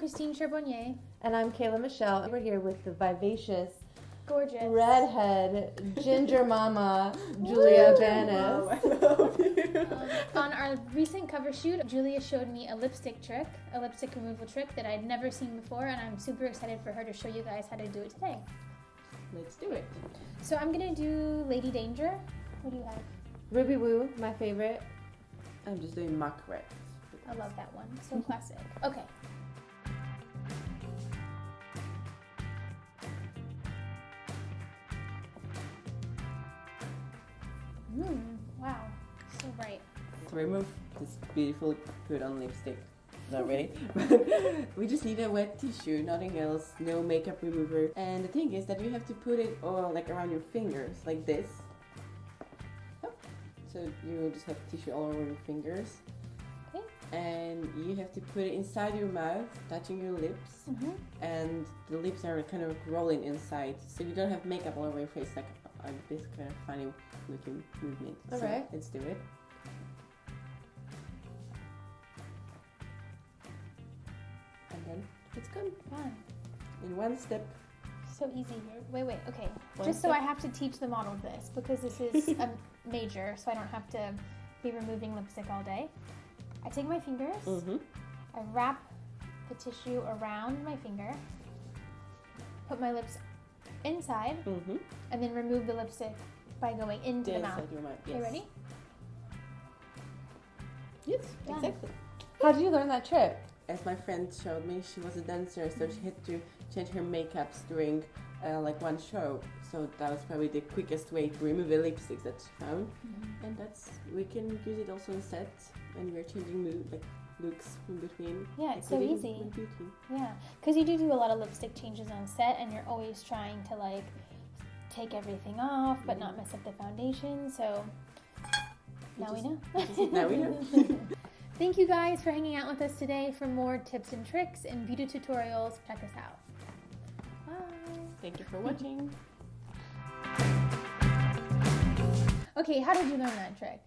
Christine Cherbonnier. And I'm Kayla MiChele. We're here with the vivacious, Gorgeous, redhead, ginger mama, Julia Banas. I love you. On our recent cover shoot, Julia showed me a lipstick removal trick that I'd never seen before, and I'm super excited for her to show you guys how to do it today. Let's do it. So I'm gonna do Lady Danger. What do you have? Ruby Woo, my favorite. I'm just doing mock red. I love that one. So classic. Okay. Wow. So bright. To remove this beautiful put-on lipstick. Not ready. We just need a wet tissue, nothing else, no makeup remover. And the thing is that you have to put it all like around your fingers, like this. So you will just have tissue all over your fingers. Okay. And you have to put it inside your mouth, touching your lips. And the lips are kind of rolling inside, so you don't have makeup all over your face, like this kind of funny looking movement. All so right. Let's do it. And then it's gone. Fun. In one step. So easy. Wait. Okay. One Just so step. I have to teach the model this, because this is a major, so I don't have to be removing lipstick all day. I take my fingers, I wrap the tissue around my finger, put my lips inside, and then remove the lipstick by going into the mouth. Inside your mouth. Yes. Okay, ready? Yes, Done. exactly. How did you learn that trick? As my friend showed me, she was a dancer, so she had to change her makeups during like one show. So that was probably the quickest way to remove the lipsticks that she found. And we can use it also in set when we're changing looks in between. Yeah, it's so Including easy. with beauty. Yeah, because you do a lot of lipstick changes on set, and you're always trying to like take everything off but not mess up the foundation. So now we know. Now we know. Thank you guys for hanging out with us today. For more tips and tricks and beauty tutorials, check us out. Bye. Thank you for watching. Okay, how did you learn that trick?